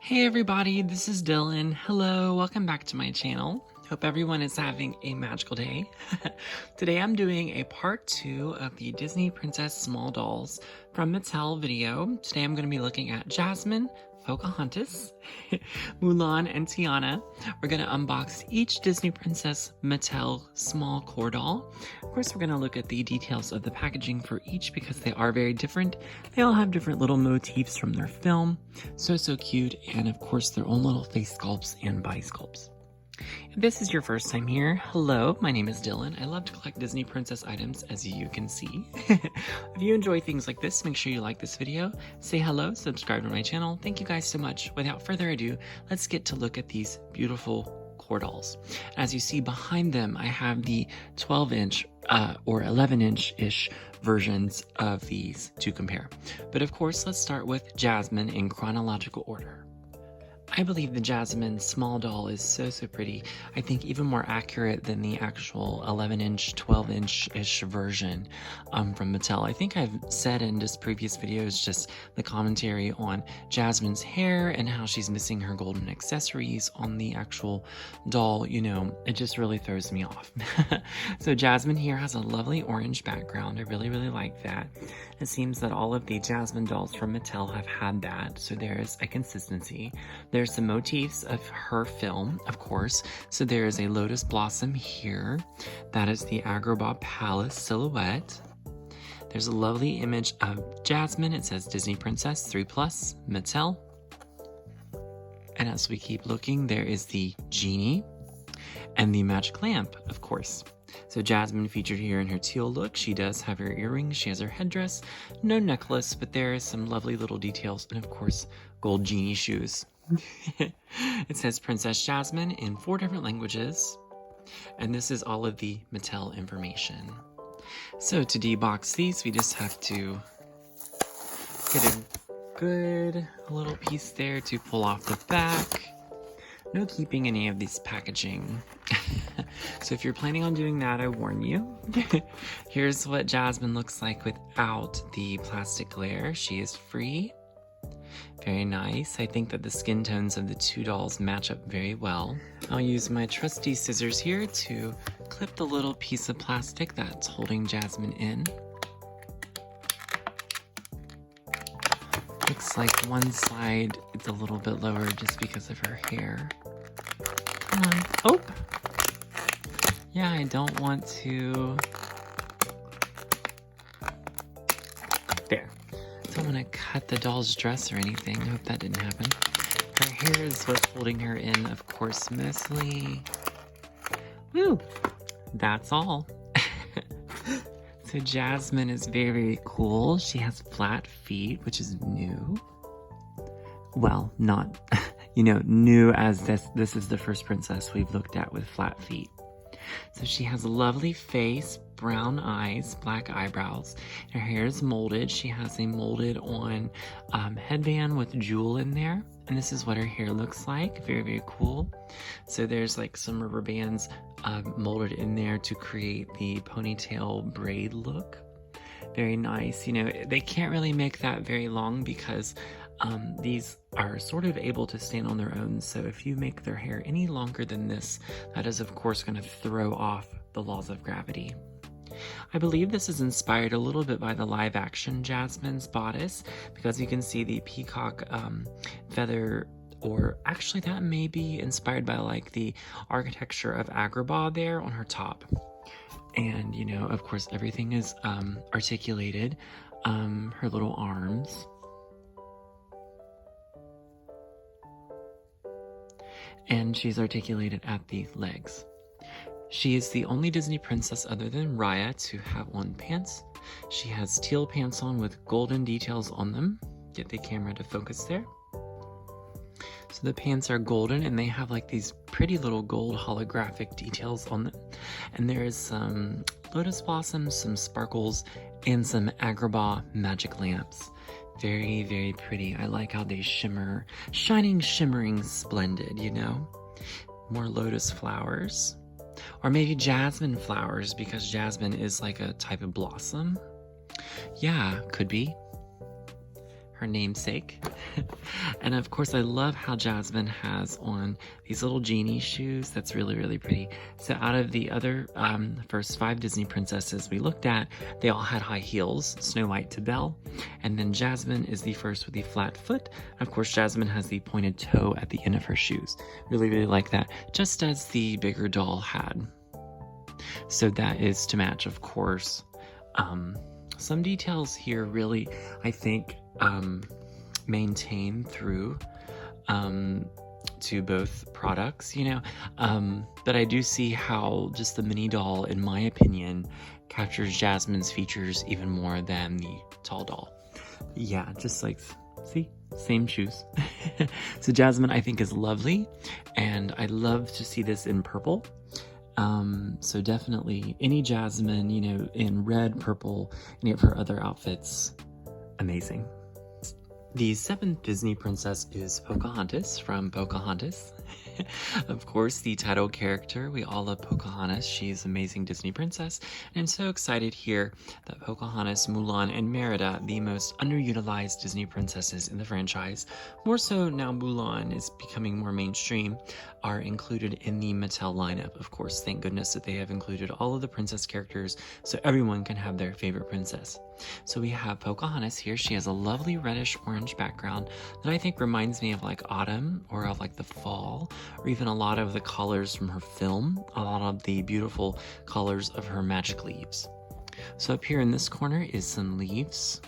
Hey everybody, this is Dylan. Hello, welcome back to my channel. Hope everyone is having a magical day. Today I'm doing a part 2 of the Disney Princess Small Dolls from Mattel video. Today I'm going to be looking at Jasmine, Pocahontas, Mulan, and Tiana. We're going to unbox each Disney Princess Mattel small core doll. Of course, we're going to look at the details of the packaging for each because they are very different. They all have different little motifs from their film. So cute. And of course, their own little face sculpts and body sculpts. If this is your first time here, hello, my name is Dylan. I love to collect Disney princess items, as you can see. If you enjoy things like this, make sure you like this video, say hello, subscribe to my channel. Thank you guys so much. Without further ado, let's get to look at these beautiful core dolls. As you see behind them, I have the 12-inch or 11-inch-ish versions of these to compare. But of course, let's start with Jasmine in chronological order. I believe the Jasmine small doll is so pretty. I think even more accurate than the actual 11-inch, 12-inch-ish version from Mattel. I think I've said in just previous videos just the commentary on Jasmine's hair and how she's missing her golden accessories on the actual doll. You know, it just really throws me off. So Jasmine here has a lovely orange background. I really like that. It seems that all of the Jasmine dolls from Mattel have had that, so there's a consistency. There's some motifs of her film, of course. So there is a lotus blossom here. That is the Agrabah Palace silhouette. There's a lovely image of Jasmine. It says Disney Princess 3+, Mattel. And as we keep looking, there is the genie and the magic lamp, of course. So Jasmine featured here in her teal look. She does have her earrings, she has her headdress, no necklace, but there is some lovely little details, and of course, gold genie shoes. It says Princess Jasmine in 4 different languages, and this is all of the Mattel information. So to debox these, we just have to get a good little piece there to pull off the back. No keeping any of this packaging. So if you're planning on doing that, I warn you. Here's what Jasmine looks like without the plastic glare. She is free. Very nice. I think that the skin tones of the 2 dolls match up very well. I'll use my trusty scissors here to clip the little piece of plastic that's holding Jasmine in. Looks like one side is a little bit lower just because of her hair. Come on. Oh! Yeah, I don't want to... There. Don't want to cut the doll's dress or anything. I hope that didn't happen. Her hair is what's holding her in, of course, mostly. Woo! That's all. So Jasmine is very cool. She has flat feet, which is new. Well, not, new as this is the first princess we've looked at with flat feet. So she has a lovely face, brown eyes, black eyebrows. Her hair is molded. She has a molded on headband with jewel in there. And this is what her hair looks like. Very cool. So there's like some rubber bands molded in there to create the ponytail braid look. Very nice. You know, they can't really make that very long because these are sort of able to stand on their own. So if you make their hair any longer than this, that is of course going to throw off the laws of gravity. I believe this is inspired a little bit by the live action Jasmine's bodice because you can see the peacock feather, or actually that may be inspired by like the architecture of Agrabah there on her top. And you know, of course, everything is articulated. Her little arms. And she's articulated at the legs. She is the only Disney princess other than Raya to have on pants. She has teal pants on with golden details on them. Get the camera to focus there. So the pants are golden and they have like these pretty little gold holographic details on them. And there's some lotus blossoms, some sparkles, and some Agrabah magic lamps. Very pretty. I like how they shimmer. Shining, shimmering, splendid, you know? More lotus flowers. Or maybe jasmine flowers, because jasmine is like a type of blossom. Yeah, could be. her namesake. And of course, I love how Jasmine has on these little genie shoes. That's really, really pretty. So out of the other first 5 Disney princesses we looked at, they all had high heels, Snow White to Belle. And then Jasmine is the first with the flat foot. And of course, Jasmine has the pointed toe at the end of her shoes. Really, really like that, just as the bigger doll had. So that is to match, of course. Some details here really, I think, maintain through to both products, you know. But I do see how just the mini doll, in my opinion, captures Jasmine's features even more than the tall doll. Yeah, just like, see, same shoes. So Jasmine, I think, is lovely, and I love to see this in purple. So definitely any Jasmine, you know, in red, purple, any of her other outfits, amazing. The 7th Disney princess is Pocahontas from Pocahontas. Of course, the title character. We all love Pocahontas. She's an amazing Disney princess. And I'm so excited here that Pocahontas, Mulan, and Merida, the most underutilized Disney princesses in the franchise, more so now Mulan is becoming more mainstream, are included in the Mattel lineup. Of course, thank goodness that they have included all of the princess characters so everyone can have their favorite princess. So we have Pocahontas here. She has a lovely reddish orange background that I think reminds me of like autumn or of like the fall, or even a lot of the colors from her film, a lot of the beautiful colors of her magic leaves. So up here in this corner is some leaves,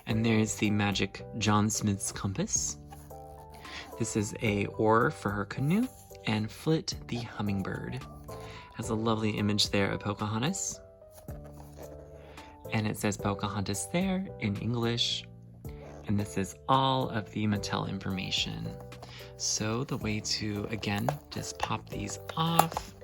and there's the magic John Smith's compass. This is a oar for her canoe, and Flit the hummingbird. Has a lovely image there of Pocahontas. And it says Pocahontas there in English. And this is all of the Mattel information. So the way to, again, just pop these off.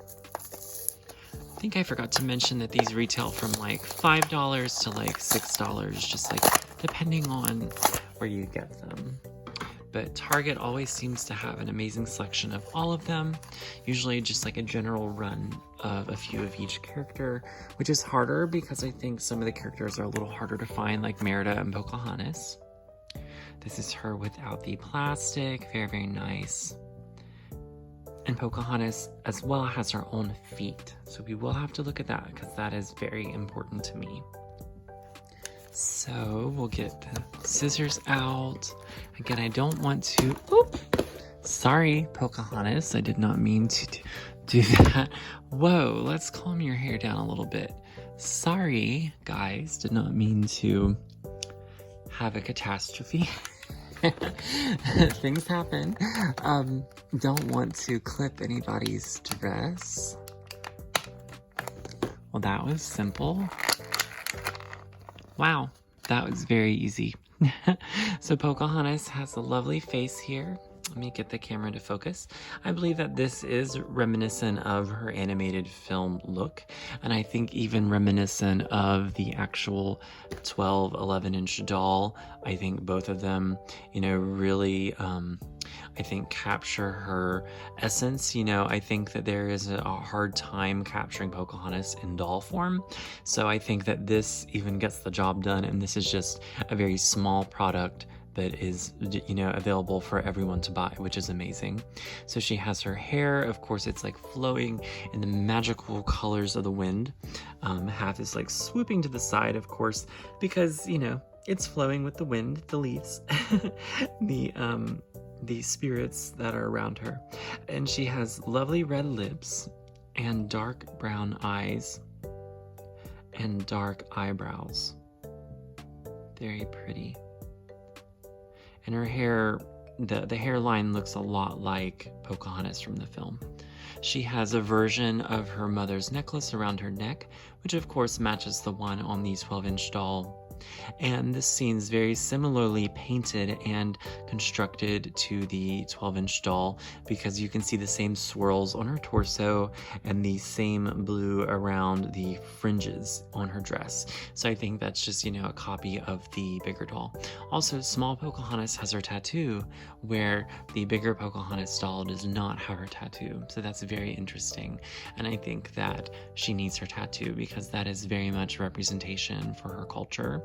I think I forgot to mention that these retail from like $5 to like $6, just like depending on where you get them. But Target always seems to have an amazing selection of all of them. Usually just like a general run of a few of each character, which is harder because I think some of the characters are a little harder to find, like Merida and Pocahontas. This is her without the plastic, very, very nice. And Pocahontas as well has her own feet. So we will have to look at that because that is very important to me. So we'll get the scissors out. Again, I don't want to, sorry, Pocahontas, I did not mean to do that. Whoa, let's calm your hair down a little bit. Sorry, guys, did not mean to have a catastrophe. Things happen. Don't want to clip anybody's dress. Well, that was simple. Wow, that was very easy. So Pocahontas has a lovely face here. Let me get the camera to focus. I believe that this is reminiscent of her animated film look, and I think even reminiscent of the actual 12, 11-inch doll. I think both of them, you know, really, I think capture her essence. You know, I think that there is a hard time capturing Pocahontas in doll form. So I think that this even gets the job done, and this is just a very small product that is, you know, available for everyone to buy, which is amazing. So she has her hair, of course, it's like flowing in the magical colors of the wind. Half is like swooping to the side, of course, because, you know, it's flowing with the wind, the leaves, the spirits that are around her. And she has lovely red lips and dark brown eyes and dark eyebrows. Very pretty. And her hair, the hairline looks a lot like Pocahontas from the film. She has a version of her mother's necklace around her neck, which of course matches the one on the 12-inch doll. And this scene's very similarly painted and constructed to the 12-inch doll because you can see the same swirls on her torso and the same blue around the fringes on her dress. So I think that's just, you know, a copy of the bigger doll. Also, small Pocahontas has her tattoo where the bigger Pocahontas doll does not have her tattoo. So that's very interesting. And I think that she needs her tattoo because that is very much representation for her culture.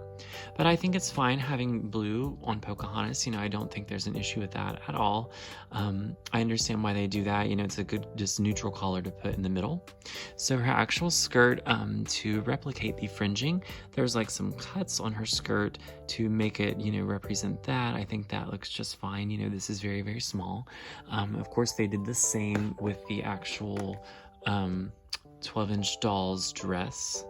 But I think it's fine having blue on Pocahontas. You know, I don't think there's an issue with that at all. I understand why they do that. You know, it's a good, just neutral color to put in the middle. So her actual skirt, to replicate the fringing, there's like some cuts on her skirt to make it, you know, represent that. I think that looks just fine. You know, this is very, very small. Of course, they did the same with the actual 12-inch doll's dress.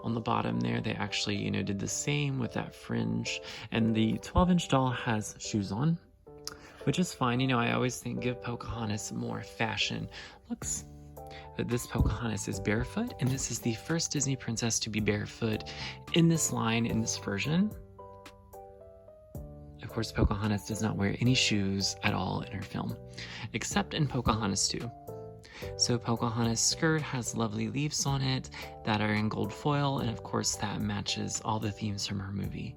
On the bottom there, they actually, you know, did the same with that fringe. And the 12-inch doll has shoes on, which is fine. You know, I always think give Pocahontas more fashion looks. But this Pocahontas is barefoot, and this is the first Disney princess to be barefoot in this line, in this version. Of course, Pocahontas does not wear any shoes at all in her film, except in Pocahontas 2. So Pocahontas' skirt has lovely leaves on it that are in gold foil, and of course that matches all the themes from her movie.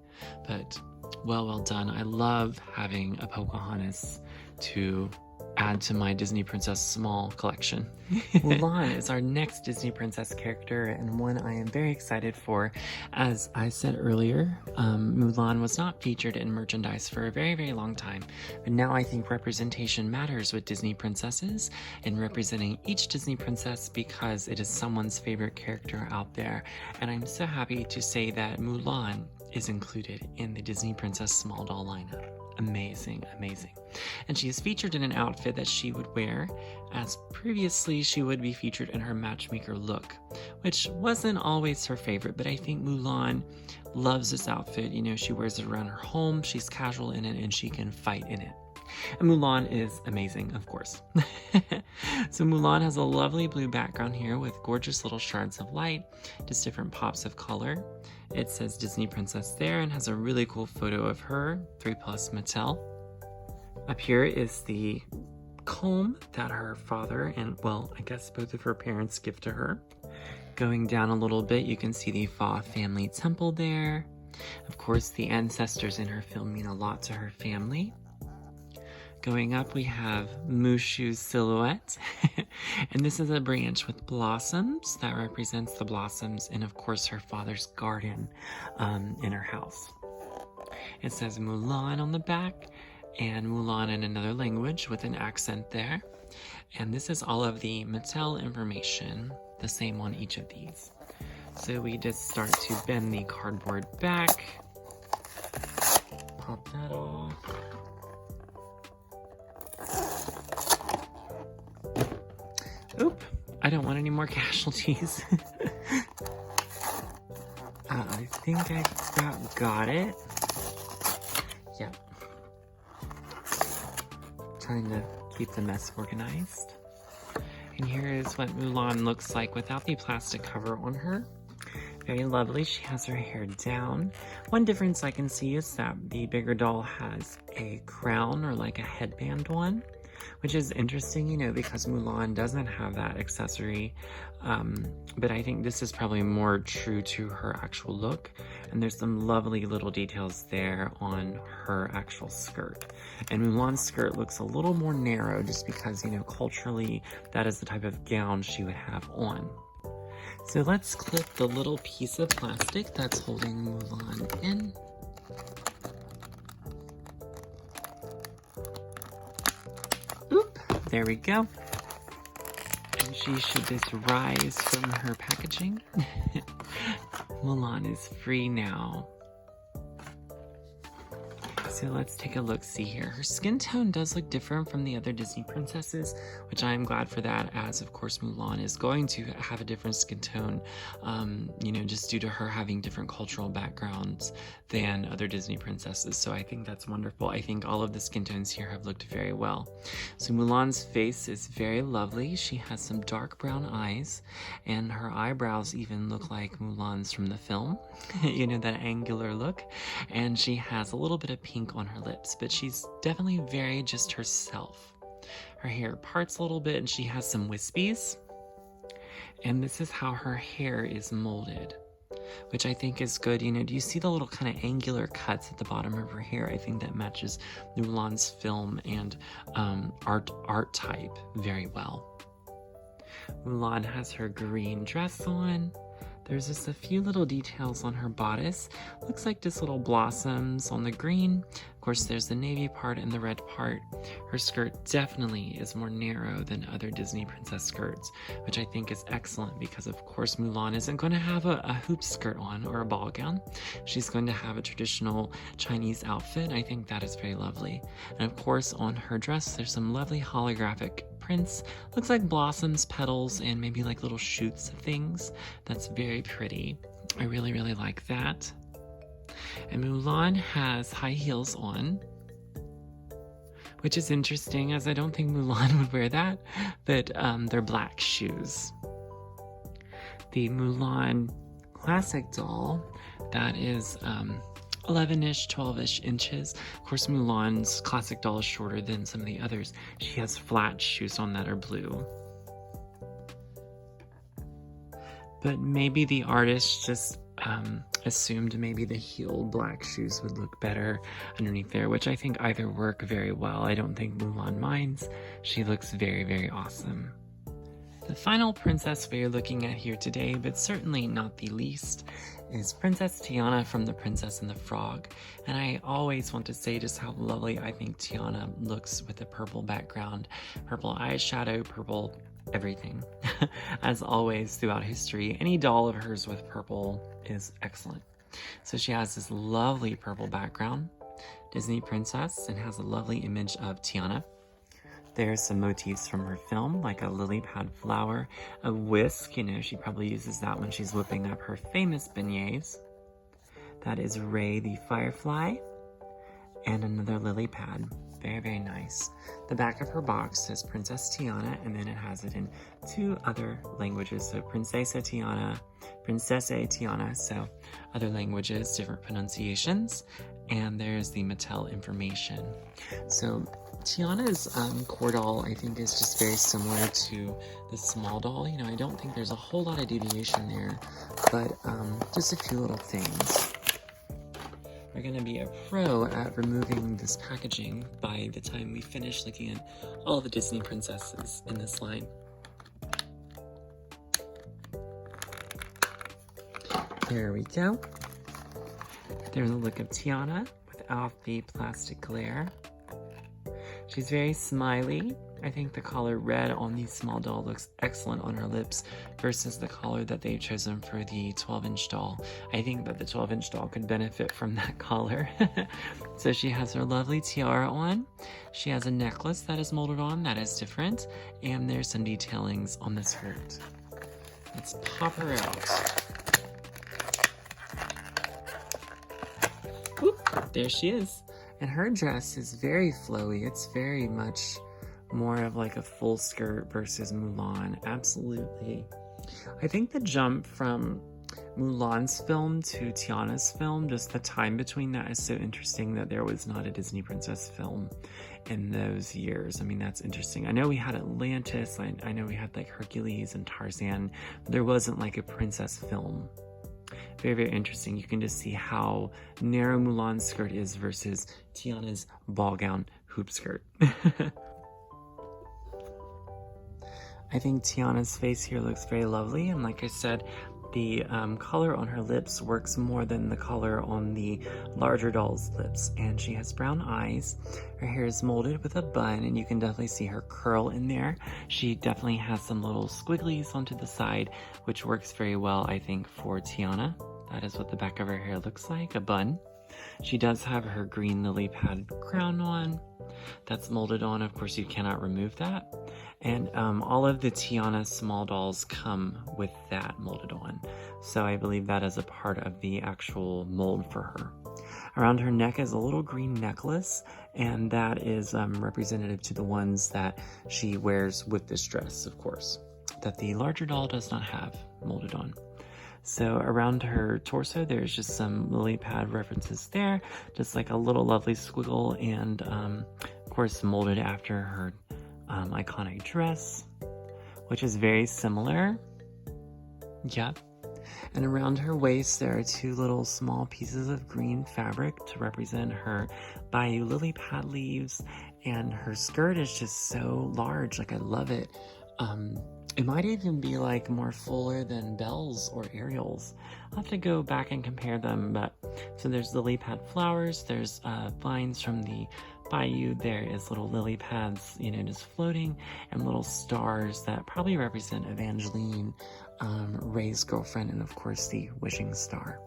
But well done. I love having a Pocahontas to add to my Disney Princess small collection. Mulan is our next Disney Princess character, and one I am very excited for. As I said earlier, Mulan was not featured in merchandise for a very, very long time, but now I think representation matters with Disney princesses, and representing each Disney princess because it is someone's favorite character out there. And I'm so happy to say that Mulan is included in the Disney Princess small doll lineup. Amazing, amazing. And she is featured in an outfit that she would wear, as previously she would be featured in her matchmaker look, which wasn't always her favorite, but I think Mulan loves this outfit. You know, she wears it around her home, she's casual in it, and she can fight in it. And Mulan is amazing, of course. So Mulan has a lovely blue background here with gorgeous little shards of light, just different pops of color. It says Disney Princess there and has a really cool photo of her, 3+ Mattel. Up here is the comb that her father and, well, I guess both of her parents give to her. Going down a little bit, you can see the Fa family temple there. Of course, the ancestors in her film mean a lot to her family. Going up, we have Mushu's silhouette, and this is a branch with blossoms that represents the blossoms and, of course, her father's garden in her house. It says Mulan on the back, and Mulan in another language with an accent there. And this is all of the Mattel information, the same on each of these. So we just start to bend the cardboard back, pop that off. Oop, I don't want any more casualties. I think I got it. Yep. Trying to keep the mess organized. And here is what Mulan looks like without the plastic cover on her. Very lovely. She has her hair down. One difference I can see is that the bigger doll has a crown or like a headband on, which is interesting, you know, because Mulan doesn't have that accessory. But I think this is probably more true to her actual look. And there's some lovely little details there on her actual skirt. And Mulan's skirt looks a little more narrow just because, you know, culturally, that is the type of gown she would have on. So let's clip the little piece of plastic that's holding Mulan in. Oop, there we go. And she should just rise from her packaging. Mulan is free now. So let's take a look-see here. Her skin tone does look different from the other Disney princesses, which I am glad for that, as of course Mulan is going to have a different skin tone, you know, just due to her having different cultural backgrounds than other Disney princesses. So I think that's wonderful. I think all of the skin tones here have looked very well. So Mulan's face is very lovely. She has some dark brown eyes, and her eyebrows even look like Mulan's from the film. You know, that angular look. And she has a little bit of pink on her lips, but she's definitely very just herself. Her hair parts a little bit and she has some wispies. And this is how her hair is molded, which I think is good. You know, do you see the little kind of angular cuts at the bottom of her hair? I think that matches Mulan's film and art type very well. Mulan has her green dress on, There's just a few little details on her bodice. Looks like just little blossoms on the green. Of course, there's the navy part and the red part. Her skirt definitely is more narrow than other Disney princess skirts, which I think is excellent because, of course, Mulan isn't going to have a hoop skirt on or a ball gown. She's going to have a traditional Chinese outfit. I think that is very lovely. And of course, on her dress, there's some lovely holographic prints. Looks like blossoms, petals, and maybe like little shoots of things. That's very pretty. I really, really like that. And Mulan has high heels on, which is interesting as I don't think Mulan would wear that, but they're black shoes. The Mulan classic doll, that is 11-ish, 12-ish inches. Of course, Mulan's classic doll is shorter than some of the others. She has flat shoes on that are blue. But maybe the artist just assumed maybe the heeled black shoes would look better underneath there, which I think either work very well. I don't think Mulan minds. She looks very, very awesome. The final princess we are looking at here today, but certainly not the least, is Princess Tiana from The Princess and the Frog. And I always want to say just how lovely I think Tiana looks with the purple background, purple eyeshadow, purple everything. As always throughout history, any doll of hers with purple is excellent. So she has this lovely purple background, Disney princess, and has a lovely image of Tiana. There's some motifs from her film, like a lily pad flower, a whisk, you know, she probably uses that when she's whipping up her famous beignets. That is Ray the Firefly, and another lily pad. Very, very nice. The back of her box says Princess Tiana, and then it has it in 2 other languages. So Princesa Tiana, Princesse Tiana, so other languages, different pronunciations. And there's the Mattel information. So Tiana's core doll, I think, is just very similar to the small doll. You know, I don't think there's a whole lot of deviation there, but just a few little things. We're going to be a pro at removing this packaging by the time we finish looking at all the Disney princesses in this line. There we go. There's a look of Tiana without the plastic glare. She's very smiley. I think the color red on the small doll looks excellent on her lips versus the color that they've chosen for the 12-inch doll. I think that the 12-inch doll could benefit from that color. So she has her lovely tiara on. She has a necklace that is molded on that is different. And there's some detailings on the skirt. Let's pop her out. Whoop, there she is. And her dress is very flowy. It's very much more of like a full skirt versus Mulan. Absolutely. I think the jump from Mulan's film to Tiana's film, just the time between that is so interesting that there was not a Disney princess film in those years. I mean, that's interesting. I know we had Atlantis. I know we had like Hercules and Tarzan. But there wasn't like a princess film. Very, very interesting. You can just see how narrow Mulan's skirt is versus Tiana's ball gown hoop skirt. I think Tiana's face here looks very lovely, and like I said, the color on her lips works more than the color on the larger doll's lips, and she has brown eyes. Her hair is molded with a bun, and you can definitely see her curl in there. She definitely has some little squigglies onto the side, which works very well, I think, for Tiana. That is what the back of her hair looks like, a bun. She does have her green lily pad crown on. That's molded on. Of course, you cannot remove that. And all of the Tiana small dolls come with that molded on. So I believe that is a part of the actual mold for her. Around her neck is a little green necklace, and that is representative to the ones that she wears with this dress, of course, that the larger doll does not have molded on. So around her torso, there's just some lily pad references there, just like a little lovely squiggle, and of course molded after her iconic dress, which is very similar. Yep. And around her waist, there are 2 little small pieces of green fabric to represent her bayou lily pad leaves, and her skirt is just so large. Like, I love it. It might even be like more fuller than Belle's or Ariel's. I'll have to go back and compare them, but so there's lily pad flowers, there's vines from the bayou, there is little lily pads, you know, just floating, and little stars that probably represent Evangeline, Ray's girlfriend, and of course the wishing star.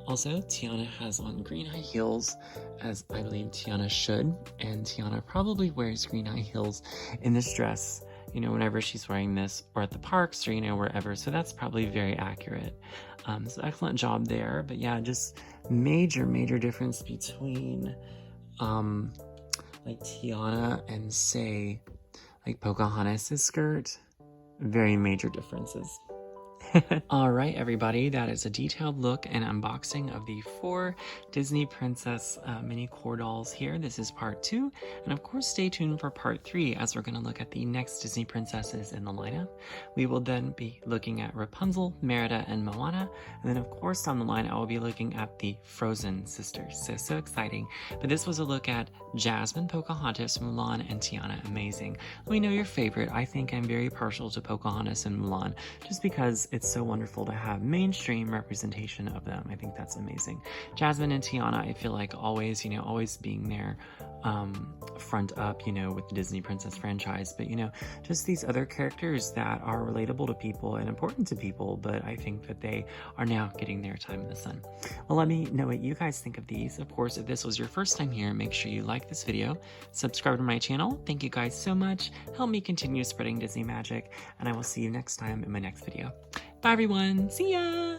Also, Tiana has on green high heels, as I believe Tiana should, and Tiana probably wears green high heels in this dress, you know, whenever she's wearing this, or at the parks, or, you know, wherever. So that's probably very accurate. So excellent job there. But yeah, just major difference between like Tiana and, say, like Pocahontas' skirt. Very major differences. Alright everybody, that is a detailed look and unboxing of the 4 Disney Princess mini core dolls here. This is part 2, and of course stay tuned for part 3 as we're going to look at the next Disney princesses in the lineup. We will then be looking at Rapunzel, Merida, and Moana, and then of course down the line I will be looking at the Frozen sisters. So exciting. But this was a look at Jasmine, Pocahontas, Mulan, and Tiana. Amazing. Let me know your favorite. I think I'm very partial to Pocahontas and Mulan, just because it's so wonderful to have mainstream representation of them. I think that's amazing. Jasmine and Tiana, I feel like always, you know, always being there front up, you know, with the Disney Princess franchise, but, you know, just these other characters that are relatable to people and important to people, but I think that they are now getting their time in the sun. Well, let me know what you guys think of these. Of course, if this was your first time here, make sure you like this video, subscribe to my channel. Thank you guys so much. Help me continue spreading Disney magic, and I will see you next time in my next video. Bye everyone. See ya!